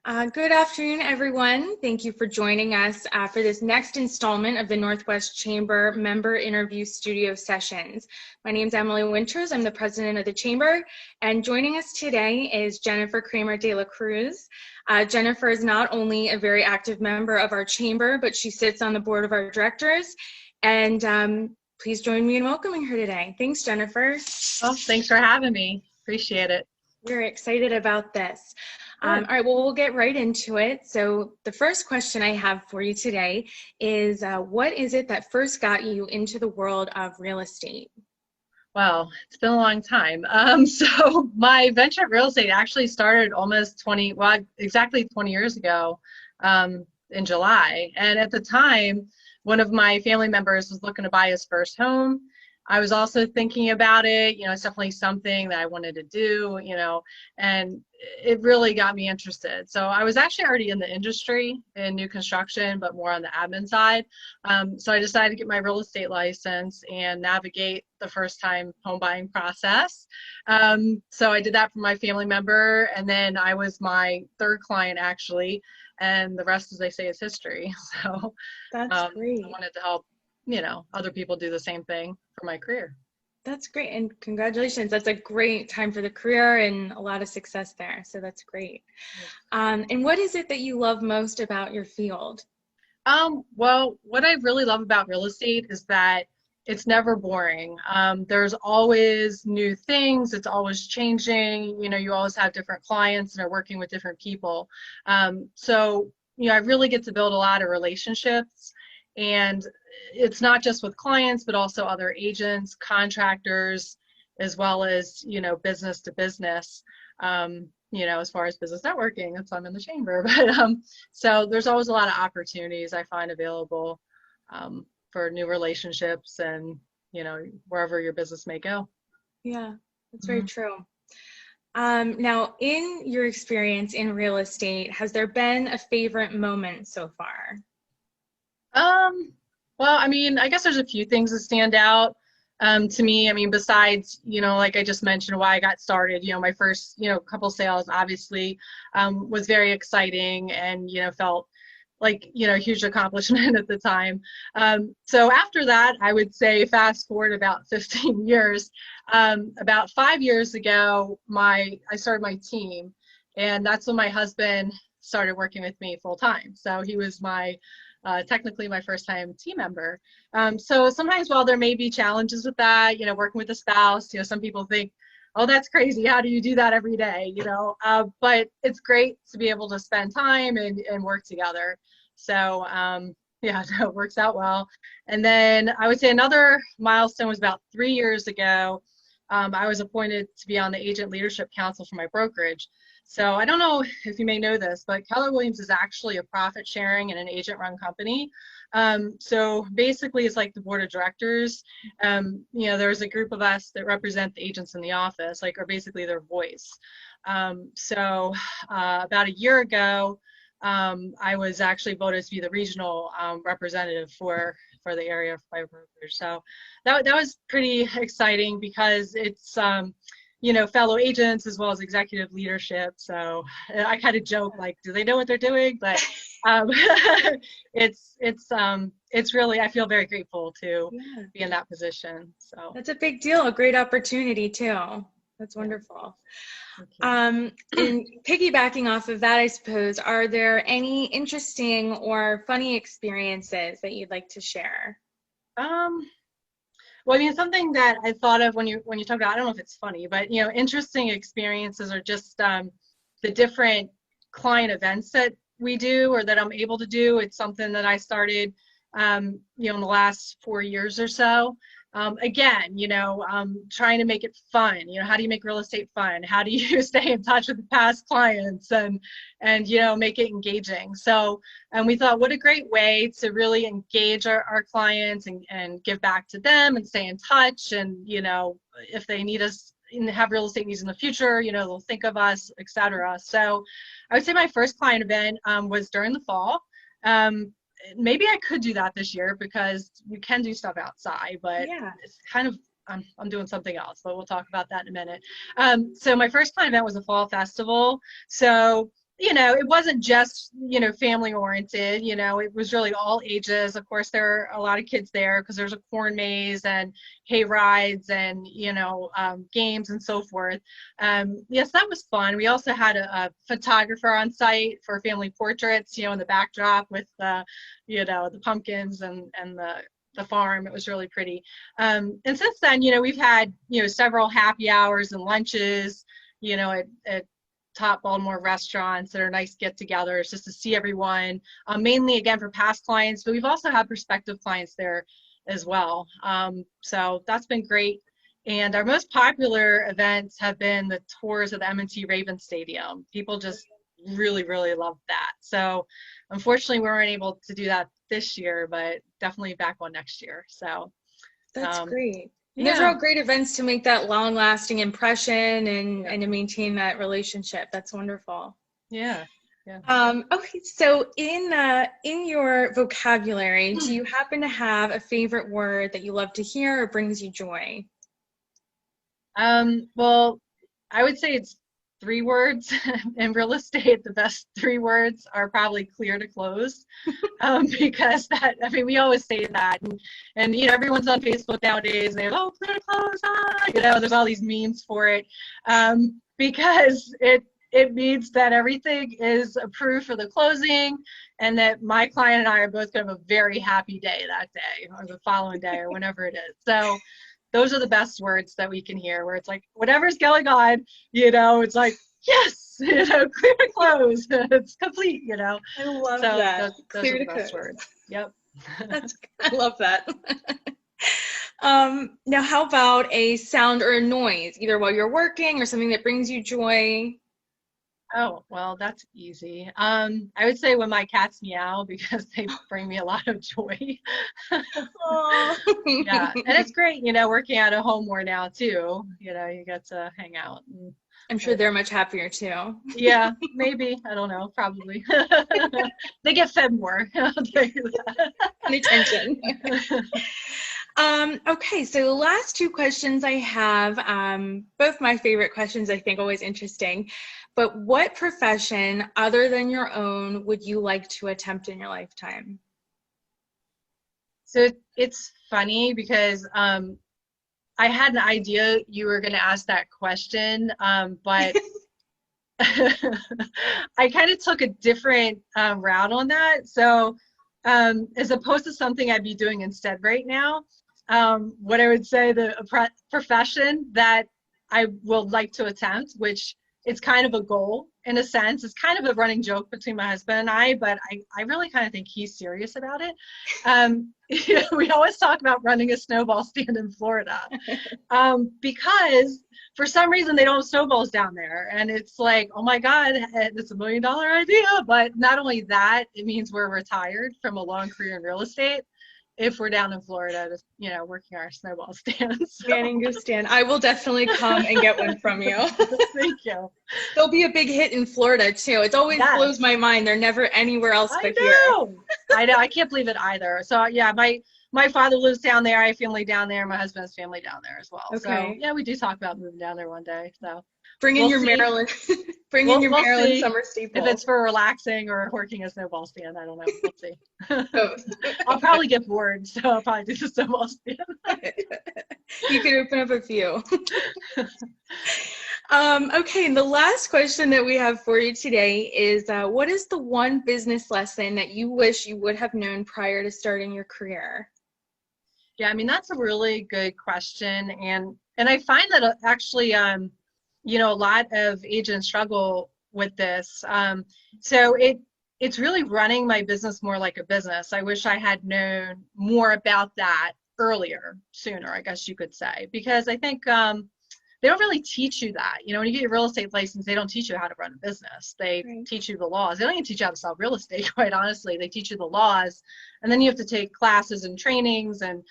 Good afternoon, everyone. Thank you for joining us for this next installment of the Northwest Chamber Member Interview Studio Sessions. My name is Emily Winters. I'm the president of the Chamber, and joining us today is Jennifer Kramer-dela Cruz. Jennifer is not only a very active member of our Chamber, but she sits on the board of our directors. And please join me in welcoming her today. Thanks, Jennifer. Well, thanks for having me. Appreciate it. We're excited about this. All right, well, we'll get right into it. So the first question I have for you today is, what is it that first got you into the world of real estate? Well, it's been a long time. So my venture in real estate actually started exactly 20 years ago in July. And at the time, one of my family members was looking to buy his first home. I was also thinking about it, it's definitely something that I wanted to do, and it really got me interested. So I was actually already in the industry in new construction, but more on the admin side. So I decided to get my real estate license and navigate the first time home buying process. So I did that for my family member, and then I was my third client actually, and the rest, as they say, is history. So That's great. I wanted to help other people do the same thing for my career. That's great, and congratulations. That's a great time for the career and a lot of success there, so that's great. And what is it that you love most about your field? Well, what I really love about real estate is that it's never boring. There's always new things. It's always changing. You always have different clients and are working with different people. So I really get to build a lot of relationships. And it's not just with clients, but also other agents, contractors, as well as, business to business, as far as business networking. That's why I'm in the chamber. But so there's always a lot of opportunities I find available for new relationships and, wherever your business may go. Yeah, that's very true. Now, in your experience in real estate, has there been a favorite moment so far? Well, I guess there's a few things that stand out to me. Besides, like I just mentioned, why I got started, my first, couple sales obviously was very exciting and, felt like, a huge accomplishment at the time. So after that, I would say fast forward about 15 years, about 5 years ago, I started my team, and that's when my husband started working with me full time. So he was technically my first time team member. So sometimes while there may be challenges with that, working with a spouse, some people think, oh, that's crazy. How do you do that every day? But it's great to be able to spend time and work together. So yeah, so it works out well. And then I would say another milestone was about 3 years ago. I was appointed to be on the Agent Leadership Council for my brokerage. So I don't know if you may know this, but Keller Williams is actually a profit sharing and an agent-run company. So basically, it's like the board of directors. There's a group of us that represent the agents in the office, are basically their voice. So about a year ago, I was actually voted to be the regional representative for the area for my brokerage. So that was pretty exciting because it's fellow agents as well as executive leadership. So I kind of joke, do they know what they're doing? But it's really, I feel very grateful to be in that position. So that's a big deal, a great opportunity too. That's wonderful. And piggybacking off of that, I suppose, are there any interesting or funny experiences that you'd like to share? Well, something that I thought of when you talk about, I don't know if it's funny, but interesting experiences are just the different client events that we do or that I'm able to do. It's something that I started, in the last 4 years or so. Again, trying to make it fun. How do you make real estate fun? How do you stay in touch with the past clients and make it engaging? So, and we thought, what a great way to really engage our clients and give back to them and stay in touch. And, if they need us and have real estate needs in the future, they'll think of us, etc. So I would say my first client event was during the fall. Maybe I could do that this year because we can do stuff outside, but it's kind of, I'm doing something else, but we'll talk about that in a minute. So my first client event was a fall festival. So it wasn't just, family oriented, it was really all ages. Of course, there are a lot of kids there because there's a corn maze and hay rides and, games and so forth. Yes, that was fun. We also had a photographer on site for family portraits, in the backdrop with the pumpkins and the farm. It was really pretty. And since then, we've had, several happy hours and lunches, at top Baltimore restaurants that are nice get-togethers just to see everyone, mainly again for past clients, but we've also had prospective clients there as well. So that's been great. And our most popular events have been the tours of the M&T Ravens Stadium. People just really, really love that. So unfortunately, we weren't able to do that this year, but definitely back on next year. So that's great. Yeah. Those are all great events to make that long-lasting impression and to maintain that relationship. That's wonderful. Yeah. Okay, so in your vocabulary, do you happen to have a favorite word that you love to hear or brings you joy? Well, I would say it's 3 words. In real estate, the best 3 words are probably clear to close, because we always say that, and everyone's on Facebook nowadays, and they go, oh, clear to close, there's all these memes for it, because it means that everything is approved for the closing, and that my client and I are both going to have a very happy day that day, or the following day, or whenever it is. So those are the best words that we can hear, where it's like, whatever's going on, it's like, yes, clear to close. It's complete, I love that. Those are the best words. Yep. I love that. Now, how about a sound or a noise, either while you're working or something that brings you joy? Oh, well, that's easy. I would say when my cats meow, because they bring me a lot of joy. Yeah, and it's great, working at a home more now too. You get to hang out. I'm sure they're much happier too. Yeah, maybe. I don't know. Probably. They get fed more. I'll tell you that. And attention. Okay, so the last 2 questions I have, both my favorite questions, I think, always interesting. But what profession other than your own would you like to attempt in your lifetime? So it's funny because I had an idea you were going to ask that question, but I kind of took a different route on that. So as opposed to something I'd be doing instead right now, what I would say the profession that I would like to attempt, which it's kind of a goal in a sense. It's kind of a running joke between my husband and I, but I really kind of think he's serious about it. We always talk about running a snowball stand in Florida, because for some reason they don't have snowballs down there. And it's like, oh my God, it's $1 million idea. But not only that, it means we're retired from a long career in real estate if we're down in Florida, just, working our snowball stands. Manning your stand. I will definitely come and get one from you. Thank you. They'll be a big hit in Florida too. It always blows my mind. They're never anywhere else but here. I know. I can't believe it either. So yeah, my father lives down there. I have family down there. My husband's family down there as well. Okay. So yeah, we do talk about moving down there one day. So bring in your Maryland, Maryland summer staple. If it's for relaxing or working a snowball stand, I don't know. We'll see. I'll probably get bored, so I'll probably do the snowball stand. You could open up a few. Okay, and the last question that we have for you today is, what is the one business lesson that you wish you would have known prior to starting your career? Yeah, I mean, that's a really good question. And I find that actually, a lot of agents struggle with this. So it's really running my business more like a business. I wish I had known more about that sooner, I guess you could say, because I think they don't really teach you that. When you get your real estate license, they don't teach you how to run a business. They teach you the laws. They don't even teach you how to sell real estate, quite honestly. They teach you the laws, and then you have to take classes and trainings and,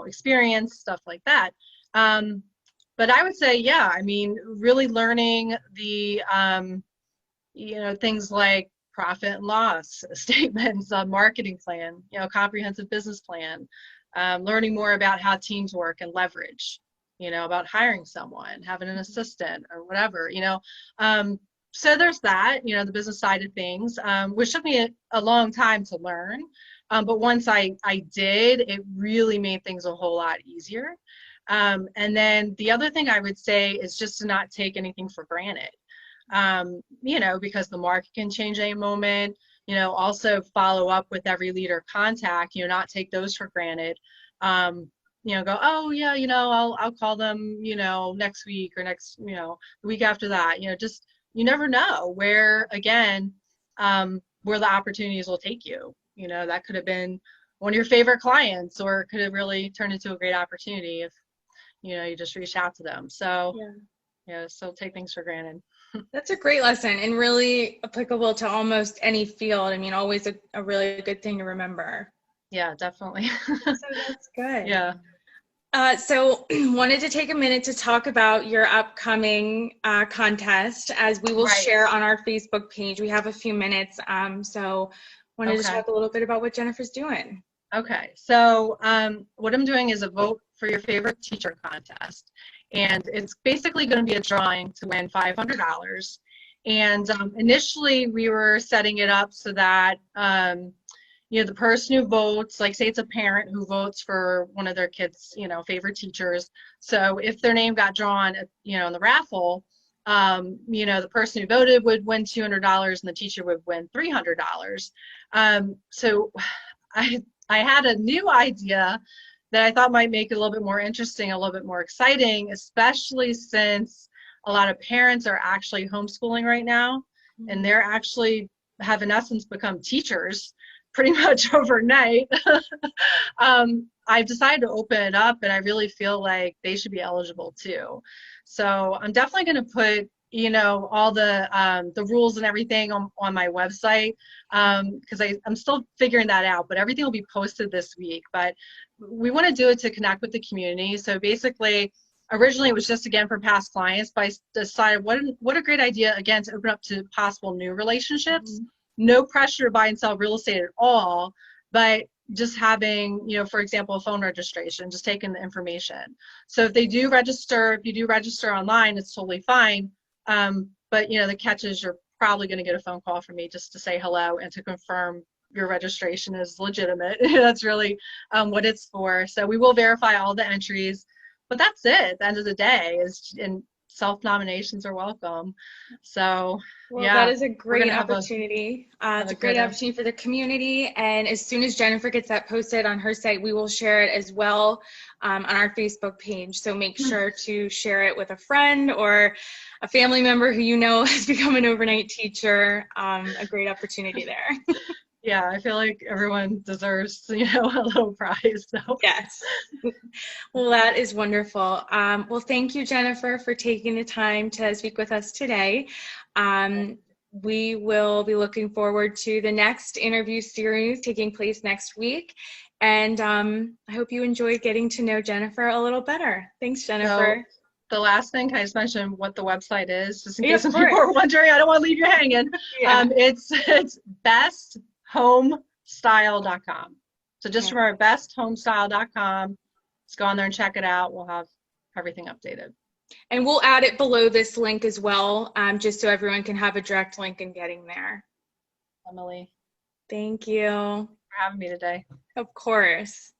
experience, stuff like that. But I would say, yeah, I mean, really learning the, things like profit and loss statements, a marketing plan, comprehensive business plan, learning more about how teams work and leverage, about hiring someone, having an assistant or whatever, so there's that, the business side of things, which took me a long time to learn. But once I did, it really made things a whole lot easier. And then the other thing I would say is just to not take anything for granted, because the market can change any moment. Also follow up with every lead or contact, not take those for granted. Go, oh yeah, I'll call them, next week or the week after that. Just, you never know where, again, where the opportunities will take you. That could have been one of your favorite clients, or it could have really turned into a great opportunity if, you just reached out to them. So, so take things for granted. That's a great lesson and really applicable to almost any field. I mean, always a really good thing to remember. Yeah, definitely. So that's good. Yeah. So wanted to take a minute to talk about your upcoming contest, as we will share on our Facebook page. We have a few minutes. So wanted to talk a little bit about what Jennifer's doing. Okay. So what I'm doing is a vote for your favorite teacher contest. And it's basically going to be a drawing to win $500. And initially we were setting it up so that, the person who votes, like say it's a parent who votes for one of their kids, favorite teachers. So if their name got drawn, in the raffle, the person who voted would win $200 and the teacher would win $300. So I had a new idea that I thought might make it a little bit more interesting, a little bit more exciting, especially since a lot of parents are actually homeschooling right now, and they're actually have in essence become teachers pretty much overnight. I've decided to open it up, and I really feel like they should be eligible too. So I'm definitely going to put all the rules and everything on my website, because I'm still figuring that out, but everything will be posted this week. But we want to do it to connect with the community. So basically, originally it was just, again, for past clients, but I decided what a great idea, again, to open up to possible new relationships. No pressure to buy and sell real estate at all, but just having, for example, a phone registration, just taking the information. So if you do register online, it's totally fine. But the catch is you're probably going to get a phone call from me just to say hello and to confirm your registration is legitimate. That's really what it's for. So we will verify all the entries, but that's it. At the end of the day, and self-nominations are welcome. So that is a great opportunity. It's a great opportunity for the community. And as soon as Jennifer gets that posted on her site, we will share it as well on our Facebook page. So make sure to share it with a friend or a family member who has become an overnight teacher. A great opportunity there. Yeah, I feel like everyone deserves, a little prize. So. Yes. Well, that is wonderful. Well, thank you, Jennifer, for taking the time to speak with us today. We will be looking forward to the next interview series taking place next week. And I hope you enjoyed getting to know Jennifer a little better. Thanks, Jennifer. So, the last thing, can I just mention what the website is, just in case some people are wondering? I don't want to leave you hanging. Yeah. It's besthomestyle.com. So just remember, besthomestyle.com. Let's go on there and check it out. We'll have everything updated. And we'll add it below this link as well, just so everyone can have a direct link in getting there. Emily. Thank you for having me today. Of course.